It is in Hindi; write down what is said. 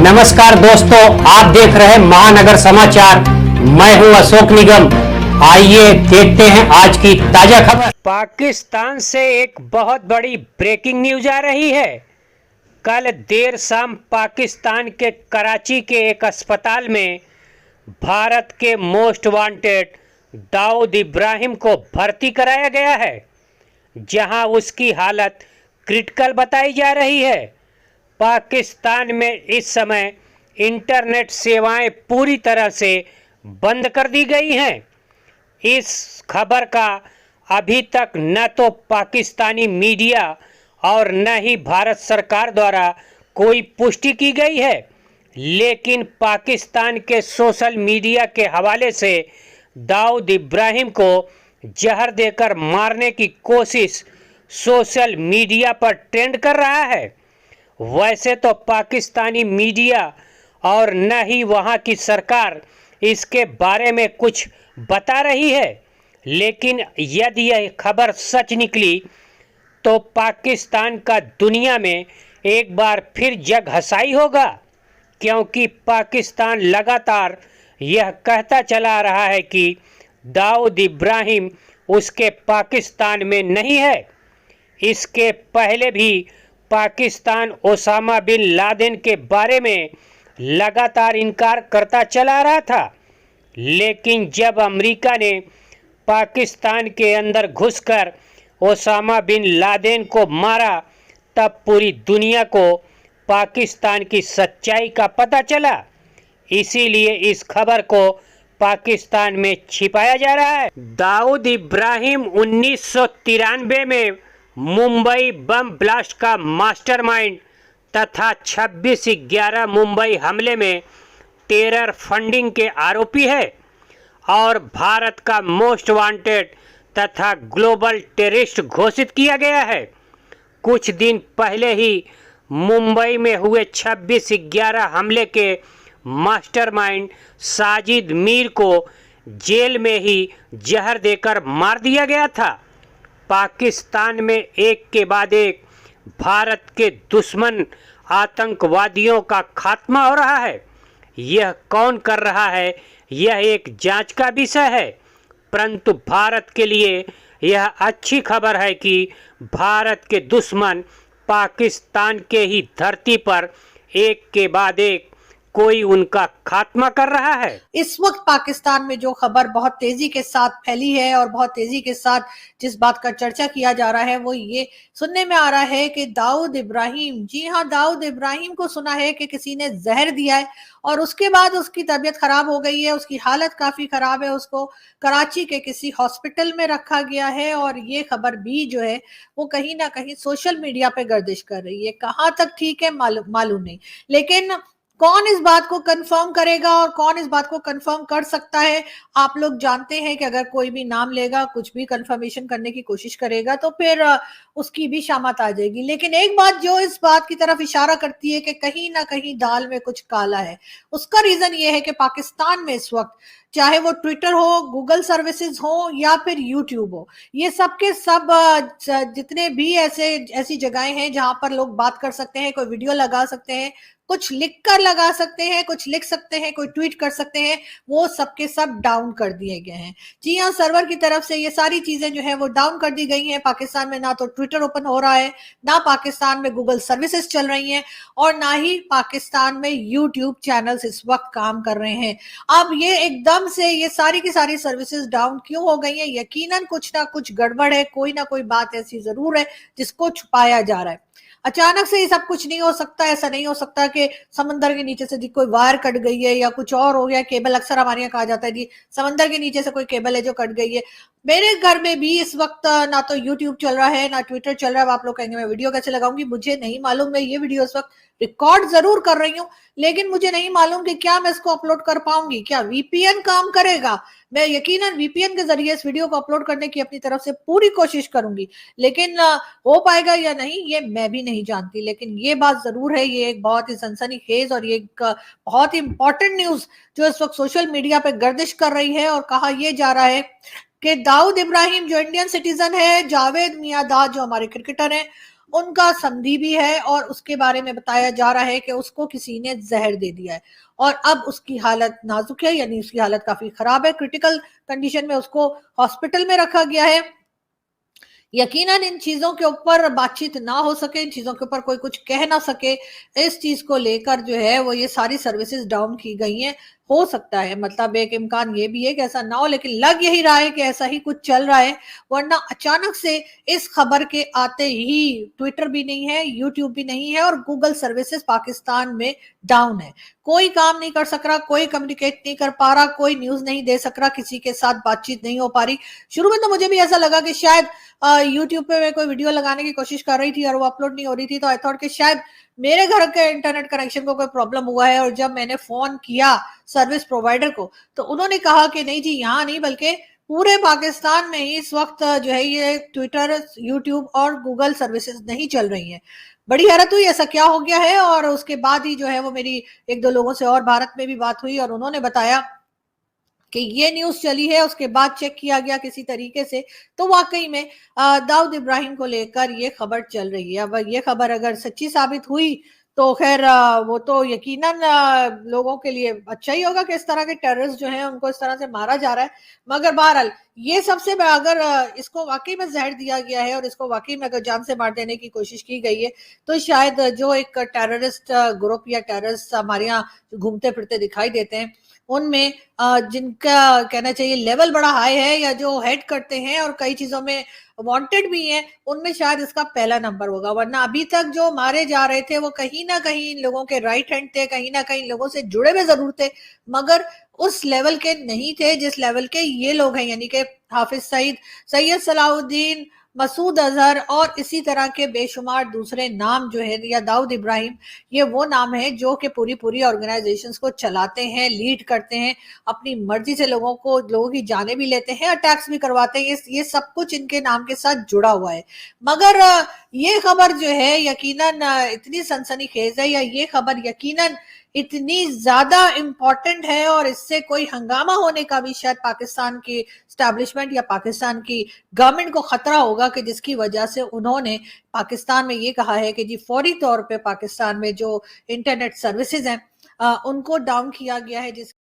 नमस्कार दोस्तों, आप देख रहे हैं महानगर समाचार। मैं हूं अशोक निगम। आइए देखते हैं आज की ताजा खबर। पाकिस्तान से एक बहुत बड़ी ब्रेकिंग न्यूज आ रही है। कल देर शाम पाकिस्तान के कराची के एक अस्पताल में भारत के मोस्ट वांटेड दाऊद इब्राहिम को भर्ती कराया गया है, जहां उसकी हालत क्रिटिकल बताई जा रही है। पाकिस्तान में इस समय इंटरनेट सेवाएं पूरी तरह से बंद कर दी गई हैं। इस खबर का अभी तक न तो पाकिस्तानी मीडिया और न ही भारत सरकार द्वारा कोई पुष्टि की गई है, लेकिन पाकिस्तान के सोशल मीडिया के हवाले से दाऊद इब्राहिम को जहर देकर मारने की कोशिश सोशल मीडिया पर ट्रेंड कर रहा है। वैसे तो पाकिस्तानी मीडिया और न ही वहाँ की सरकार इसके बारे में कुछ बता रही है, लेकिन यदि यह खबर सच निकली तो पाकिस्तान का दुनिया में एक बार फिर जग हंसाई होगा, क्योंकि पाकिस्तान लगातार यह कहता चला रहा है कि दाऊद इब्राहिम उसके पाकिस्तान में नहीं है। इसके पहले भी पाकिस्तान ओसामा बिन लादेन के बारे में लगातार इनकार करता चला रहा था, लेकिन जब अमेरिका ने पाकिस्तान के अंदर घुसकर ओसामा बिन लादेन को मारा, तब पूरी दुनिया को पाकिस्तान की सच्चाई का पता चला। इसीलिए इस खबर को पाकिस्तान में छिपाया जा रहा है। दाऊद इब्राहिम 1993 में मुंबई बम ब्लास्ट का मास्टरमाइंड तथा 26/11 मुंबई हमले में टेरर फंडिंग के आरोपी है और भारत का मोस्ट वांटेड तथा ग्लोबल टेररिस्ट घोषित किया गया है। कुछ दिन पहले ही मुंबई में हुए 26/11 हमले के मास्टरमाइंड साजिद मीर को जेल में ही जहर देकर मार दिया गया था। पाकिस्तान में एक के बाद एक भारत के दुश्मन आतंकवादियों का खात्मा हो रहा है। यह कौन कर रहा है, यह एक जांच का विषय है, परंतु भारत के लिए यह अच्छी खबर है कि भारत के दुश्मन पाकिस्तान के ही धरती पर एक के बाद एक कोई उनका खात्मा कर रहा है। इस वक्त पाकिस्तान में जो खबर बहुत तेजी के साथ फैली है और बहुत तेजी के साथ जिस बात का चर्चा किया जा रहा है, वो ये सुनने में आ रहा है कि दाऊद इब्राहिम, जी हाँ, दाऊद इब्राहिम को सुना है कि किसी ने जहर दिया है और उसके बाद उसकी तबीयत खराब हो गई है, उसकी हालत काफी खराब है, उसको कराची के किसी हॉस्पिटल में रखा गया है। और ये खबर भी जो है वो कहीं ना कहीं सोशल मीडिया पे गर्दिश कर रही है। कहाँ तक ठीक है मालूम नहीं, लेकिन कौन इस बात को कंफर्म करेगा और कौन इस बात को कंफर्म कर सकता है। आप लोग जानते हैं कि अगर कोई भी नाम लेगा, कुछ भी कंफर्मेशन करने की कोशिश करेगा, तो फिर उसकी भी शामत आ जाएगी। लेकिन एक बात जो इस बात की तरफ इशारा करती है कि कहीं ना कहीं दाल में कुछ काला है, उसका रीजन ये है कि पाकिस्तान में इस वक्त चाहे वो ट्विटर हो, गूगल सर्विसेज हो या फिर यूट्यूब हो, ये सब के सब जितने भी ऐसी जगहें हैं जहां पर लोग बात कर सकते हैं, कोई वीडियो लगा सकते हैं, कुछ लिख कर लगा सकते हैं, कुछ लिख सकते हैं, कोई ट्वीट कर सकते हैं, वो सबके सब डाउन कर दिए गए हैं। जी हाँ, सर्वर की तरफ से ये सारी चीजें जो है वो डाउन कर दी गई हैं। पाकिस्तान में ना तो ट्विटर ओपन हो रहा है, ना पाकिस्तान में गूगल सर्विसेज चल रही हैं और ना ही पाकिस्तान में यूट्यूब चैनल्स इस वक्त काम कर रहे हैं। अब ये एकदम से ये सारी की सारी सर्विसेज डाउन क्यों हो गई है? यकीनन कुछ ना कुछ गड़बड़ है, कोई ना कोई बात ऐसी जरूर है जिसको छुपाया जा रहा है। अचानक से ये सब कुछ नहीं हो सकता। ऐसा नहीं हो सकता कि समंदर के नीचे से कोई वायर कट गई है या कुछ और हो गया, केबल। अक्सर हमारे यहाँ कहा जाता है जी समंदर के नीचे से कोई केबल है जो कट गई है। मेरे घर में भी इस वक्त ना तो यूट्यूब चल रहा है ना ट्विटर चल रहा है। आप लोग कहेंगे मैं वीडियो कैसे लगाऊंगी, मुझे नहीं मालूम। मैं ये वीडियो इस वक्त रिकॉर्ड जरूर कर रही हूँ, लेकिन मुझे नहीं मालूम कि क्या मैं इसको अपलोड कर पाऊंगी, क्या वीपीएन काम करेगा। मैं यकीनन वीपीएन के जरिए इस वीडियो को अपलोड करने की अपनी तरफ से पूरी कोशिश करूंगी, लेकिन हो पाएगा या नहीं ये मैं भी नहीं जानती। लेकिन ये बात जरूर है, ये एक बहुत ही सनसनीखेज और ये एक बहुत ही इंपॉर्टेंट न्यूज जो इस वक्त सोशल मीडिया पे गर्दिश कर रही है। और कहा यह जा रहा है कि दाऊद इब्राहिम जो इंडियन सिटीजन है, जावेद मियांदाद जो हमारे क्रिकेटर हैं, उनका संधि भी है और उसके बारे में बताया जा रहा है कि उसको किसी ने जहर दे दिया है और अब उसकी हालत नाजुक है, यानी उसकी हालत काफी खराब है, क्रिटिकल कंडीशन में उसको हॉस्पिटल में रखा गया है। यकीनन इन चीजों के ऊपर बातचीत ना हो सके, इन चीजों के ऊपर कोई कुछ कह ना सके, इस चीज को लेकर जो है वो ये सारी सर्विसेज डाउन की गई हैं। हो सकता है, मतलब एक इम्कान ये भी है कि ऐसा ना हो, लेकिन लग यही रहा है कि ऐसा ही कुछ चल रहा है, वरना अचानक से इस खबर के आते ही ट्विटर भी नहीं है, यूट्यूब भी नहीं है और गूगल सर्विसेज पाकिस्तान में डाउन है। कोई काम नहीं कर सक रहा, कोई कम्युनिकेट नहीं कर पा रहा, कोई न्यूज नहीं दे सक रहा, किसी के साथ बातचीत नहीं हो पा रही। शुरू में तो मुझे भी ऐसा लगा कि शायद यूट्यूब पे मैं कोई वीडियो लगाने की कोशिश कर रही थी और वो अपलोड नहीं हो रही थी, तो आई थॉट कि शायद मेरे घर के इंटरनेट कनेक्शन को कोई प्रॉब्लम हुआ है। और जब मैंने फोन किया सर्विस प्रोवाइडर को तो उन्होंने कहा कि नहीं जी, यहाँ नहीं बल्कि पूरे पाकिस्तान में ही इस वक्त जो है ये ट्विटर, यूट्यूब और गूगल सर्विसेज नहीं चल रही हैं। बड़ी हैरत हुई ऐसा क्या हो गया है। और उसके बाद ही जो है वो मेरी एक दो लोगों से और भारत में भी बात हुई और उन्होंने बताया कि ये न्यूज चली है, उसके बाद चेक किया गया किसी तरीके से, तो वाकई में दाऊद इब्राहिम को लेकर ये खबर चल रही है। अब ये खबर अगर सच्ची साबित हुई तो खैर वो तो यकीनन लोगों के लिए अच्छा ही होगा कि इस तरह के टेररिस्ट जो हैं उनको इस तरह से मारा जा रहा है। मगर बहरहाल ये सबसे अगर इसको वाकई में जहर दिया गया है और इसको वाकई में अगर जान से मार देने की कोशिश की गई है तो शायद जो एक टेररिस्ट ग्रुप या टेररिस्ट हमारे यहाँ घूमते फिरते दिखाई देते हैं उनमें जिनका कहना चाहिए लेवल बड़ा हाई है या जो हेड करते हैं और कई चीजों में वांटेड भी हैं, उनमें शायद इसका पहला नंबर होगा। वरना अभी तक जो मारे जा रहे थे वो कहीं ना कहीं इन लोगों के राइट हैंड थे, कहीं ना कहीं लोगों से जुड़े हुए जरूर थे, मगर उस लेवल के नहीं थे जिस लेवल के ये लोग हैं, यानी कि हाफिज सईद, सैयद सलाउद्दीन, मसूद अजहर और इसी तरह के बेशुमार दूसरे नाम जो है, या दाऊद इब्राहिम, ये वो नाम है जो कि पूरी पूरी ऑर्गेनाइजेशंस को चलाते हैं, लीड करते हैं, अपनी मर्जी से लोगों की जानें भी लेते हैं, अटैक्स भी करवाते हैं। ये सब कुछ इनके नाम के साथ जुड़ा हुआ है। मगर ये खबर जो है यकीनन इतनी सनसनीखेज है, या ये खबर यकीनन इतनी ज्यादा इंपॉर्टेंट है और इससे कोई हंगामा होने का भी शायद पाकिस्तान की स्टैब्लिशमेंट या पाकिस्तान की गवर्नमेंट को खतरा होगा कि जिसकी वजह से उन्होंने पाकिस्तान में ये कहा है कि जी फौरी तौर पे पाकिस्तान में जो इंटरनेट सर्विसेज हैं उनको डाउन किया गया है, जिस